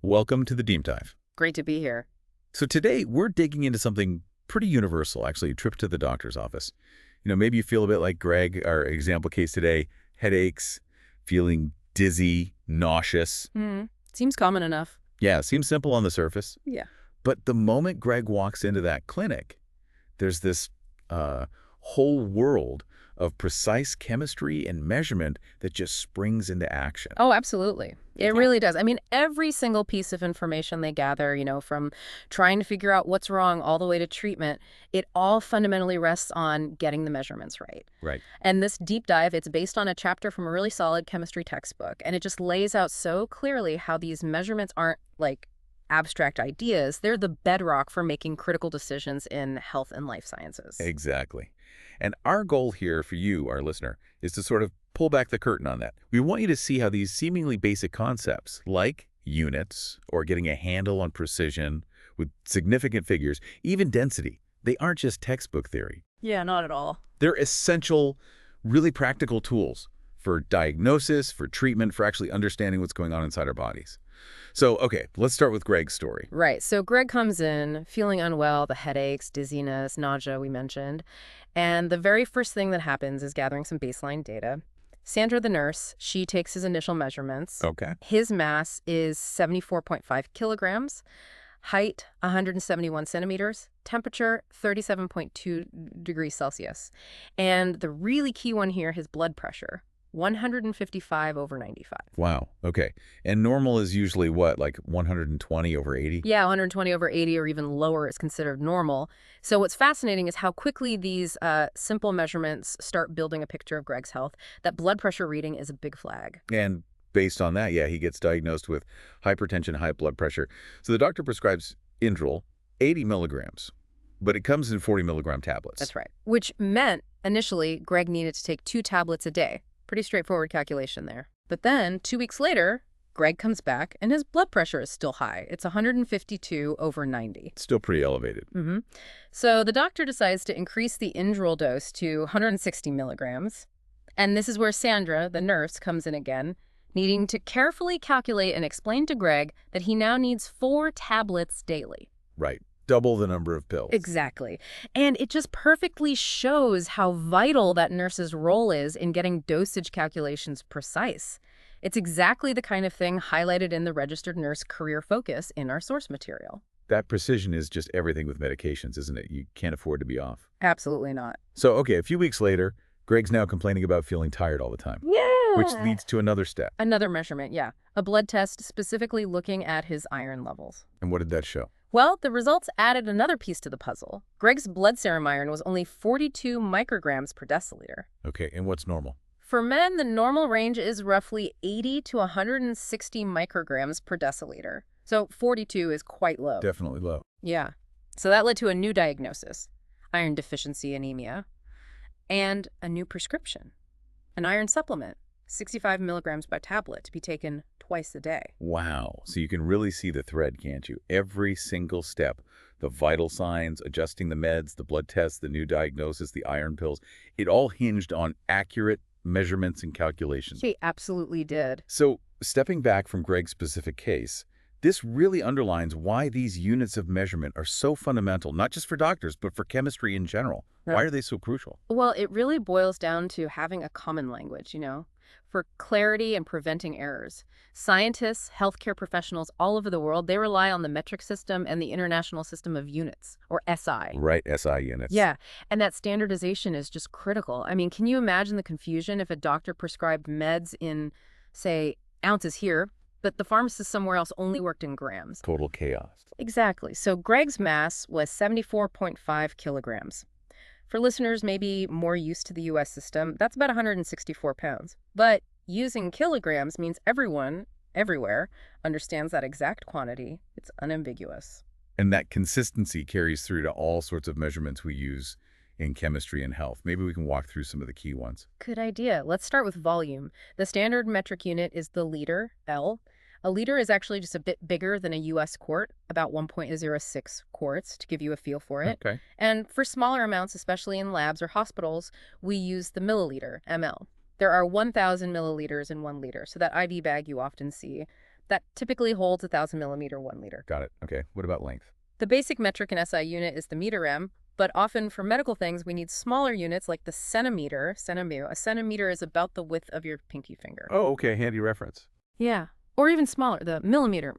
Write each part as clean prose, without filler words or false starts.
Welcome to the Deep Dive. Great to be here. So today we're digging into something pretty universal, actually, a trip to the doctor's office. Maybe you feel a bit like Greg, our example case today, headaches, feeling dizzy, nauseous. Seems common enough. Yeah, seems simple on the surface. Yeah. But the moment Greg walks into that clinic, there's this whole world of precise chemistry and measurement that just springs into action. Oh, absolutely. It really does. I mean, every single piece of information they gather, from trying to figure out what's wrong all the way to treatment, it all fundamentally rests on getting the measurements right. Right. And this deep dive, it's based on a chapter from a really solid chemistry textbook. And it just lays out so clearly how these measurements aren't like abstract ideas. They're the bedrock for making critical decisions in health and life sciences. Exactly. And our goal here for you, our listener, is to sort of pull back the curtain on that. We want you to see how these seemingly basic concepts, like units or getting a handle on precision with significant figures, even density, they aren't just textbook theory. Yeah, not at all. They're essential, really practical tools for diagnosis, for treatment, for actually understanding what's going on inside our bodies. So, okay, let's start with Greg's story. Right. So Greg comes in feeling unwell, the headaches, dizziness, nausea we mentioned. And the very first thing that happens is gathering some baseline data. Sandra, the nurse, she takes his initial measurements. Okay. His mass is 74.5 kilograms, height 171 centimeters, temperature 37.2 degrees Celsius. And the really key one here, his blood pressure, 155/95. Wow. Okay. And normal is usually what, like 120/80? Yeah, 120/80 or even lower is considered normal. So what's fascinating is how quickly these simple measurements start building a picture of Greg's health. That blood pressure reading is a big flag. And based on that, yeah, he gets diagnosed with hypertension, high blood pressure. So the doctor prescribes Indrel, 80 milligrams, but it comes in 40 milligram tablets. That's right. Which meant initially Greg needed to take 2 tablets a day. Pretty straightforward calculation there. But then 2 weeks later, Greg comes back and his blood pressure is still high. It's 152/90. Still pretty elevated. So the doctor decides to increase the Indrel dose to 160 milligrams. And this is where Sandra, the nurse, comes in again, needing to carefully calculate and explain to Greg that he now needs 4 tablets daily. Right. Double the number of pills. Exactly. And it just perfectly shows how vital that nurse's role is in getting dosage calculations precise. It's exactly the kind of thing highlighted in the registered nurse career focus in our source material. That precision is just everything with medications, isn't it? You can't afford to be off. Absolutely not. So, okay, a few weeks later, Greg's now complaining about feeling tired all the time. Yeah. Which leads to another step. Another measurement, yeah. A blood test specifically looking at his iron levels. And what did that show? Well, the results added another piece to the puzzle. Greg's blood serum iron was only 42 micrograms per deciliter. Okay, and what's normal? For men, the normal range is roughly 80 to 160 micrograms per deciliter. So 42 is quite low. Definitely low. Yeah. So that led to a new diagnosis, iron deficiency anemia, and a new prescription, an iron supplement, 65 milligrams by tablet to be taken twice a day. Wow. So you can really see the thread, can't you? Every single step, the vital signs, adjusting the meds, the blood tests, the new diagnosis, the iron pills, it all hinged on accurate measurements and calculations. She absolutely did. So stepping back from Greg's specific case, this really underlines why these units of measurement are so fundamental, not just for doctors, but for chemistry in general. Why are they so crucial? Well, it really boils down to having a common language, for clarity and preventing errors. Scientists, healthcare professionals all over the world, they rely on the metric system and the International System of Units, or SI. Right, SI units. Yeah, and that standardization is just critical. I mean, can you imagine the confusion if a doctor prescribed meds in, say, ounces here, but the pharmacist somewhere else only worked in grams? Total chaos. Exactly. So Greg's mass was 74.5 kilograms. For listeners maybe more used to the U.S. system, that's about 164 pounds. But using kilograms means everyone, everywhere, understands that exact quantity. It's unambiguous. And that consistency carries through to all sorts of measurements we use in chemistry and health. Maybe we can walk through some of the key ones. Good idea. Let's start with volume. The standard metric unit is the liter, L. A liter is actually just a bit bigger than a U.S. quart, about 1.06 quarts, to give you a feel for it. Okay. And for smaller amounts, especially in labs or hospitals, we use the milliliter, ml. There are 1,000 milliliters in 1 liter, so that IV bag you often see. That typically holds 1,000 millimeter 1 liter. Got it. Okay. What about length? The basic metric in SI unit is the meter M, but often for medical things, we need smaller units like the centimeter, centimu. A centimeter is about the width of your pinky finger. Oh, okay. Handy reference. Yeah. Or even smaller, the millimeter.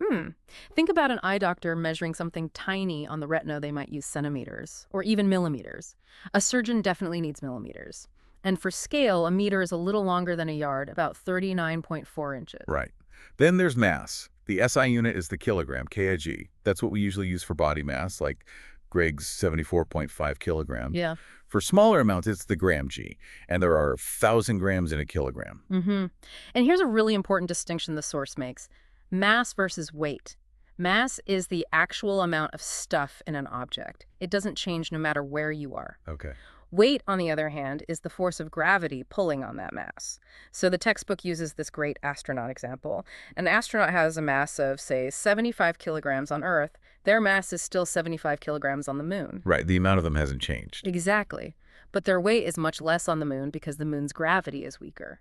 Think about an eye doctor measuring something tiny on the retina. They might use centimeters or even millimeters. A surgeon definitely needs millimeters. And for scale, a meter is a little longer than a yard, about 39.4 inches. Right. Then there's mass. The SI unit is the kilogram, kg. That's what we usually use for body mass, like Greg's 74.5 kilograms. Yeah. For smaller amounts, it's the gram G, and there are 1,000 grams in a kilogram. And here's a really important distinction the source makes. Mass versus weight. Mass is the actual amount of stuff in an object. It doesn't change no matter where you are. Okay. Weight, on the other hand, is the force of gravity pulling on that mass. So the textbook uses this great astronaut example. An astronaut has a mass of, say, 75 kilograms on Earth. Their mass is still 75 kilograms on the moon. Right. The amount of them hasn't changed. Exactly. But their weight is much less on the moon because the moon's gravity is weaker.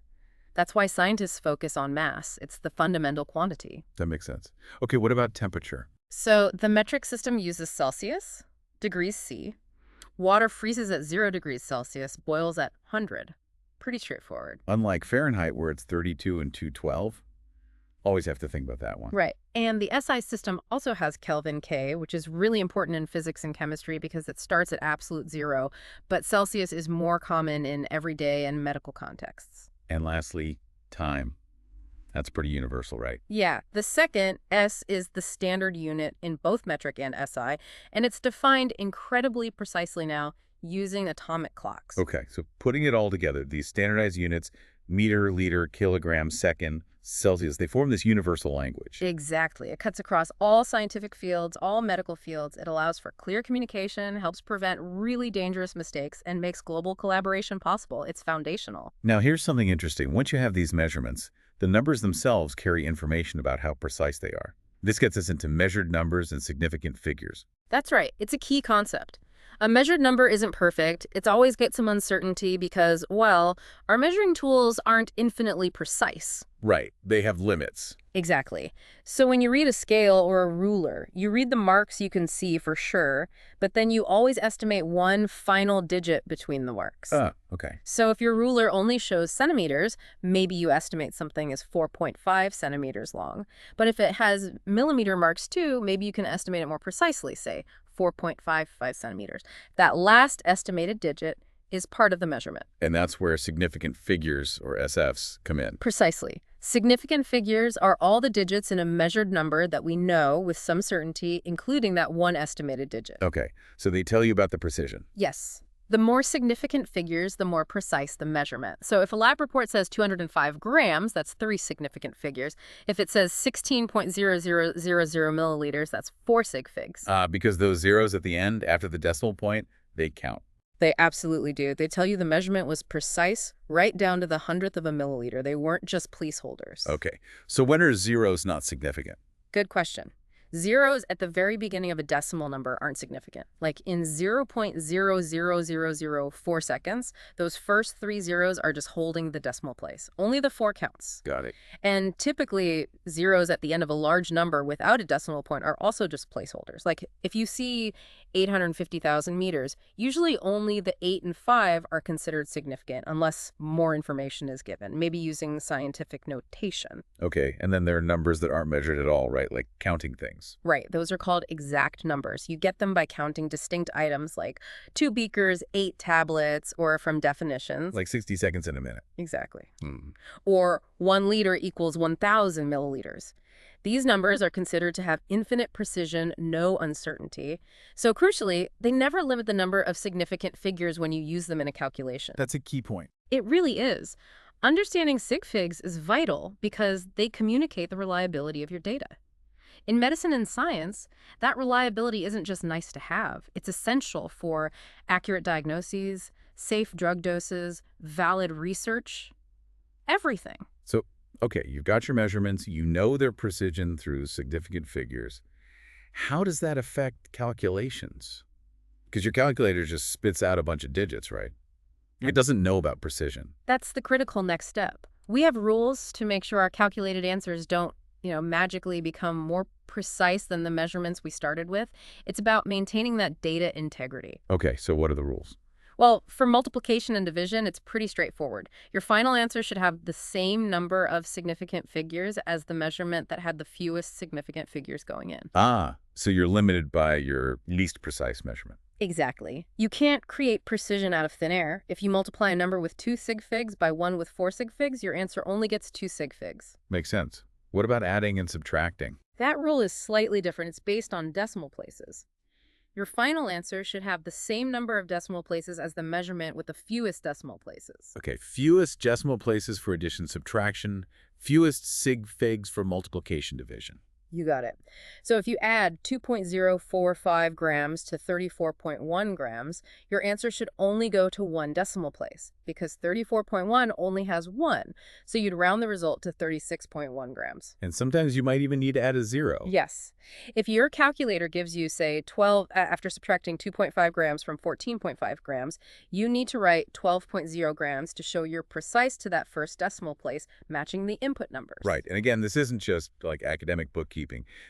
That's why scientists focus on mass. It's the fundamental quantity. That makes sense. Okay, what about temperature? So the metric system uses Celsius, degrees C. Water freezes at 0 degrees Celsius, boils at 100. Pretty straightforward. Unlike Fahrenheit, where it's 32 and 212, always have to think about that one. Right. And the SI system also has Kelvin K, which is really important in physics and chemistry because it starts at absolute zero, but Celsius is more common in everyday and medical contexts. And lastly, time. That's pretty universal, right? Yeah. The second, S, is the standard unit in both metric and SI, and it's defined incredibly precisely now using atomic clocks. Okay, so putting it all together, these standardized units, meter, liter, kilogram, second, Celsius, they form this universal language. Exactly. It cuts across all scientific fields, all medical fields. It allows for clear communication, helps prevent really dangerous mistakes, and makes global collaboration possible. It's foundational. Now, here's something interesting. Once you have these measurements, the numbers themselves carry information about how precise they are. This gets us into measured numbers and significant figures. That's right. It's a key concept. A measured number isn't perfect. It's always got some uncertainty because, well, our measuring tools aren't infinitely precise. Right. They have limits. Exactly. So when you read a scale or a ruler, you read the marks you can see for sure, but then you always estimate one final digit between the marks. Okay. So if your ruler only shows centimeters, maybe you estimate something is 4.5 centimeters long. But if it has millimeter marks too, maybe you can estimate it more precisely, say 4.55 centimeters. That last estimated digit is part of the measurement. And that's where significant figures, or SFs, come in. Precisely. Significant figures are all the digits in a measured number that we know with some certainty, including that one estimated digit. Okay, so they tell you about the precision. Yes. The more significant figures, the more precise the measurement. So if a lab report says 205 grams, that's 3 significant figures. If it says 16.0000 milliliters, that's 4 sig figs. Because those zeros at the end, after the decimal point, they count. They absolutely do. They tell you the measurement was precise right down to the hundredth of a milliliter. They weren't just placeholders. Okay, so when are zeros not significant? Good question. Zeros at the very beginning of a decimal number aren't significant. Like in 0.00004 seconds, those first 3 zeros are just holding the decimal place. Only the 4 counts. Got it. And typically, zeros at the end of a large number without a decimal point are also just placeholders. Like if you see 850,000 meters, usually only the 8 and 5 are considered significant unless more information is given, maybe using scientific notation. Okay, and then there are numbers that aren't measured at all, right? Like counting things. Right, those are called exact numbers. You get them by counting distinct items like 2 beakers, 8 tablets, or from definitions. Like 60 seconds in a minute. Exactly. Or 1 liter equals 1,000 milliliters. These numbers are considered to have infinite precision, no uncertainty. So crucially, they never limit the number of significant figures when you use them in a calculation. That's a key point. It really is. Understanding sig figs is vital because they communicate the reliability of your data. In medicine and science, that reliability isn't just nice to have. It's essential for accurate diagnoses, safe drug doses, valid research, everything. So, okay, you've got your measurements, you know their precision through significant figures. How does that affect calculations? Because your calculator just spits out a bunch of digits, right? It doesn't know about precision. That's the critical next step. We have rules to make sure our calculated answers don't magically become more precise than the measurements we started with. It's about maintaining that data integrity. Okay, so what are the rules? Well, for multiplication and division, it's pretty straightforward. Your final answer should have the same number of significant figures as the measurement that had the fewest significant figures going in. Ah, so you're limited by your least precise measurement. Exactly. You can't create precision out of thin air. If you multiply a number with 2 sig figs by one with 4 sig figs, your answer only gets 2 sig figs. Makes sense. What about adding and subtracting? That rule is slightly different. It's based on decimal places. Your final answer should have the same number of decimal places as the measurement with the fewest decimal places. Okay, fewest decimal places for addition subtraction, fewest sig figs for multiplication division. You got it. So if you add 2.045 grams to 34.1 grams, your answer should only go to one decimal place because 34.1 only has one. So you'd round the result to 36.1 grams. And sometimes you might even need to add a zero. Yes. If your calculator gives you, say, 12 after subtracting 2.5 grams from 14.5 grams, you need to write 12.0 grams to show you're precise to that first decimal place, matching the input numbers. Right. And again, this isn't just like academic bookkeeping.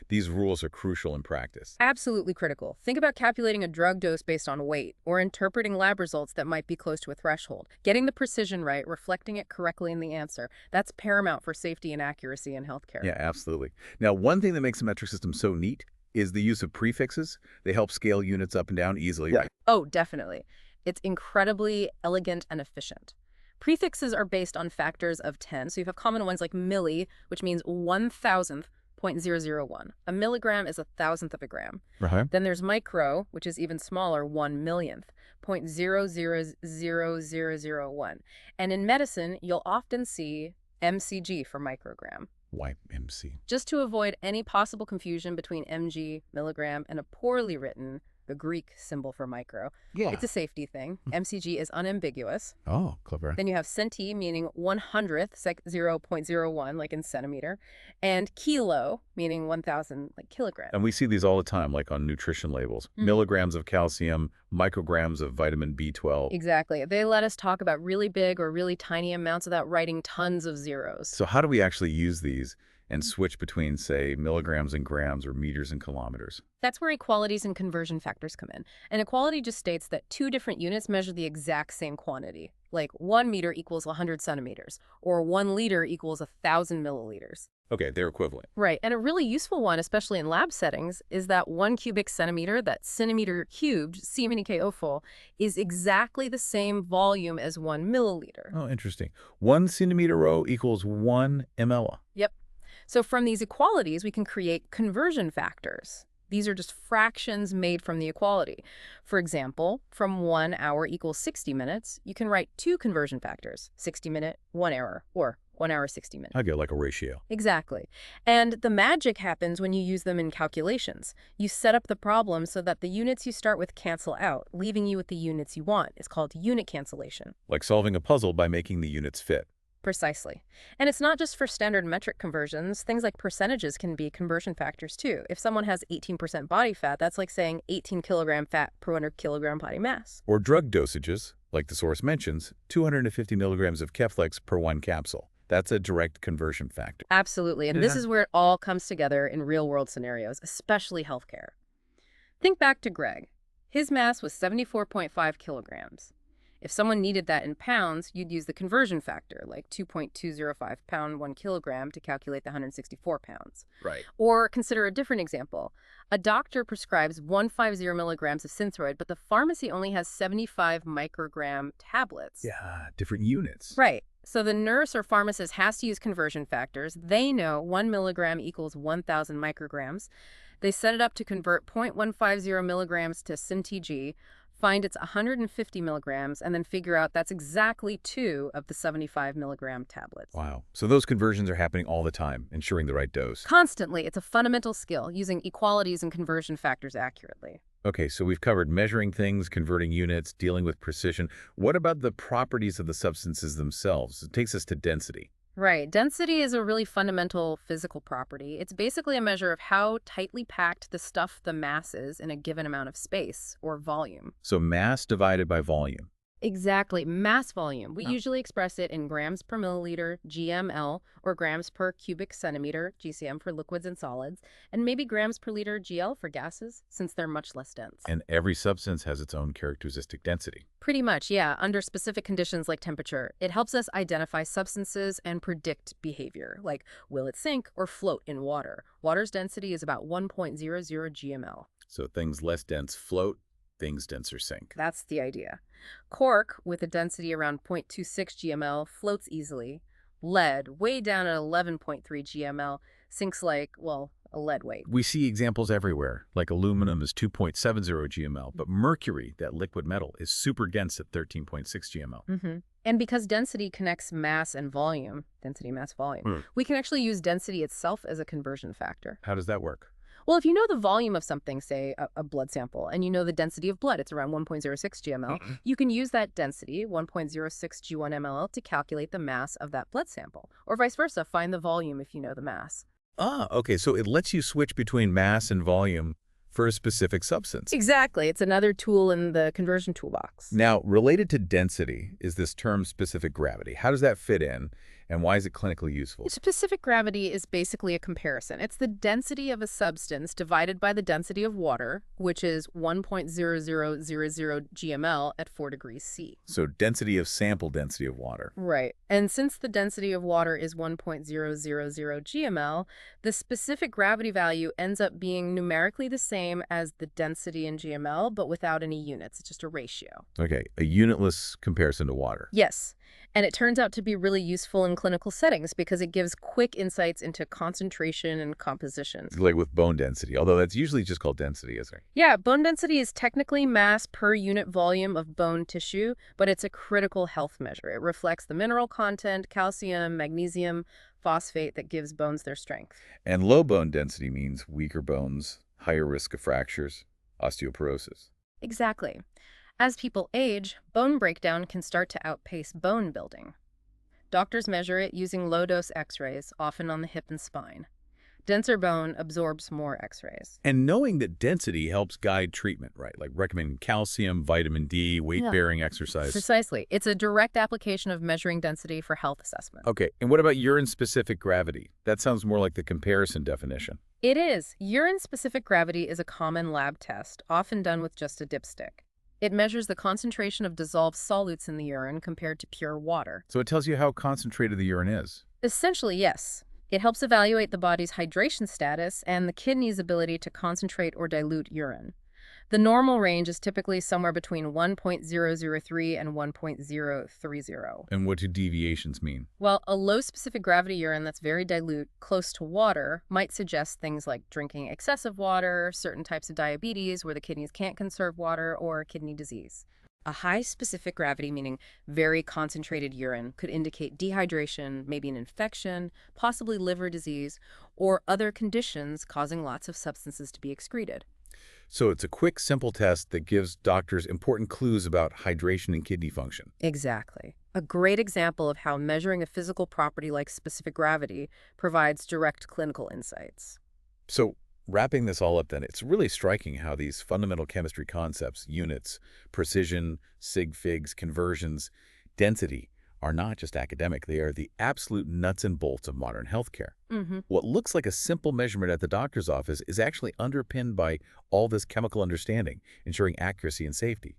These rules are crucial in practice. Absolutely critical. Think about calculating a drug dose based on weight or interpreting lab results that might be close to a threshold. Getting the precision right, reflecting it correctly in the answer, that's paramount for safety and accuracy in healthcare. Yeah, absolutely. Now, one thing that makes the metric system so neat is the use of prefixes. They help scale units up and down easily. Yeah. Oh, definitely. It's incredibly elegant and efficient. Prefixes are based on factors of 10, so you have common ones like milli, which means 1,000th, 0.001. A milligram is 1,000th of a gram. Right. Then there's micro, which is even smaller, 1,000,000th, 0.000001. And in medicine, you'll often see mcg for microgram. Why MC? Just to avoid any possible confusion between mg, milligram, and a poorly written, the Greek symbol for micro. Yeah. It's a safety thing. mcg is unambiguous. Oh, clever. Then you have centi, meaning 100th, 0.01, like in centimeter, and kilo, meaning 1,000, like kilogram. And we see these all the time, like on nutrition labels. Milligrams of calcium, micrograms of vitamin B12. Exactly. They let us talk about really big or really tiny amounts without writing tons of zeros. So how do we actually use these and switch between, say, milligrams and grams or meters and kilometers? That's where equalities and conversion factors come in. An equality just states that two different units measure the exact same quantity, like 1 meter equals 100 centimeters, or 1 liter equals 1,000 milliliters. Okay, they're equivalent. Right, and a really useful one, especially in lab settings, is that 1 cubic centimeter, that centimeter cubed, CMK is exactly the same volume as 1 milliliter. Oh, interesting. 1 centimeter row equals 1 ml. Yep. So from these equalities, we can create conversion factors. These are just fractions made from the equality. For example, from 1 hour equals 60 minutes, you can write two conversion factors, 60 minute, 1 hour, or 1 hour, 60 minutes. I get like a ratio. Exactly. And the magic happens when you use them in calculations. You set up the problem so that the units you start with cancel out, leaving you with the units you want. It's called unit cancellation. Like solving a puzzle by making the units fit. Precisely. And it's not just for standard metric conversions. Things like percentages can be conversion factors too. If someone has 18% body fat, that's like saying 18 kilogram fat per 100 kilogram body mass. Or drug dosages, like the source mentions, 250 milligrams of Keflex per 1 capsule. That's a direct conversion factor. Absolutely. And this is where it all comes together in real-world scenarios, especially healthcare. Think back to Greg. His mass was 74.5 kilograms. If someone needed that in pounds, you'd use the conversion factor, like 2.205 pound 1 kilogram, to calculate the 164 pounds. Right. Or consider a different example. A doctor prescribes 150 milligrams of Synthroid, but the pharmacy only has 75 microgram tablets. Yeah, different units. Right. So the nurse or pharmacist has to use conversion factors. They know 1 milligram equals 1,000 micrograms. They set it up to convert 0.150 milligrams to centi, find it's 150 milligrams, and then figure out that's exactly 2 of the 75 milligram tablets. Wow. So those conversions are happening all the time, ensuring the right dose. Constantly. It's a fundamental skill, using equalities and conversion factors accurately. Okay, so we've covered measuring things, converting units, dealing with precision. What about the properties of the substances themselves? It takes us to density. Right. Density is a really fundamental physical property. It's basically a measure of how tightly packed the stuff, the mass, is in a given amount of space or volume. So mass divided by volume. Exactly. Mass volume. We Oh. usually express it in grams per milliliter, GML, or grams per cubic centimeter, GCM for liquids and solids, and maybe grams per liter, GL for gases, since they're much less dense. And every substance has its own characteristic density. Pretty much, yeah, under specific conditions like temperature. It helps us identify substances and predict behavior, like will it sink or float in water? Water's density is about 1.00 GML. So things less dense float, things denser sink. That's the idea. Cork, with a density around 0.26 GML, floats easily. Lead, way down at 11.3 GML, sinks like, well, a lead weight. We see examples everywhere, like aluminum is 2.70 GML, but mercury, that liquid metal, is super dense at 13.6 GML. And because density connects mass and volume, density, mass, volume, we can actually use density itself as a conversion factor. How does that work? Well, if you know the volume of something, say a blood sample, and you know the density of blood, it's around 1.06 GML, you can use that density, 1.06 G1 ml, to calculate the mass of that blood sample. Or vice versa, find the volume if you know the mass. Ah, okay, so it lets you switch between mass and volume for a specific substance. Exactly. It's another tool in the conversion toolbox. Now, related to density is this term specific gravity. How does that fit in, and why is it clinically useful? Specific gravity is basically a comparison. It's the density of a substance divided by the density of water, which is 1.0000 GML at 4 degrees C. So density of sample density of water. Right. And since the density of water is 1.000 GML, the specific gravity value ends up being numerically the same as the density in GML, but without any units. It's just a ratio. Okay, a unitless comparison to water. Yes. And it turns out to be really useful in clinical settings because it gives quick insights into concentration and composition. Like with bone density, although that's usually just called density, isn't it? Yeah, bone density is technically mass per unit volume of bone tissue, but it's a critical health measure. It reflects the mineral content, calcium, magnesium, phosphate that gives bones their strength. And low bone density means weaker bones, higher risk of fractures, osteoporosis. Exactly. As people age, bone breakdown can start to outpace bone building. Doctors measure it using low-dose X-rays, often on the hip and spine. Denser bone absorbs more X-rays. And knowing that density helps guide treatment, right? Like recommending calcium, vitamin D, weight-bearing exercise. Precisely. It's a direct application of measuring density for health assessment. Okay, and what about urine-specific gravity? That sounds more like the comparison definition. It is. Urine-specific gravity is a common lab test, often done with just a dipstick. It measures the concentration of dissolved solutes in the urine compared to pure water. So it tells you how concentrated the urine is. Essentially, yes. It helps evaluate the body's hydration status and the kidney's ability to concentrate or dilute urine. The normal range is typically somewhere between 1.003 and 1.030. And what do deviations mean? Well, a low specific gravity urine that's very dilute, close to water, might suggest things like drinking excessive water, certain types of diabetes where the kidneys can't conserve water, or kidney disease. A high specific gravity, meaning very concentrated urine, could indicate dehydration, maybe an infection, possibly liver disease, or other conditions causing lots of substances to be excreted. So it's a quick, simple test that gives doctors important clues about hydration and kidney function. Exactly. A great example of how measuring a physical property like specific gravity provides direct clinical insights. So wrapping this all up then, it's really striking how these fundamental chemistry concepts, units, precision, sig figs, conversions, density, are not just academic. They are the absolute nuts and bolts of modern healthcare. What looks like a simple measurement at the doctor's office is actually underpinned by all this chemical understanding, ensuring accuracy and safety.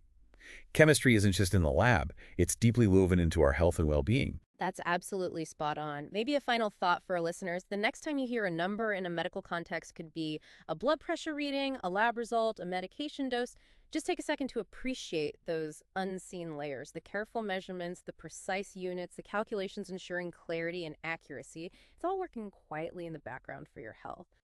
Chemistry isn't just in the lab. It's deeply woven into our health and well-being. That's absolutely spot on. Maybe a final thought for our listeners. The next time you hear a number in a medical context could be a blood pressure reading, a lab result, a medication dose. Just take a second to appreciate those unseen layers, the careful measurements, the precise units, the calculations ensuring clarity and accuracy. It's all working quietly in the background for your health.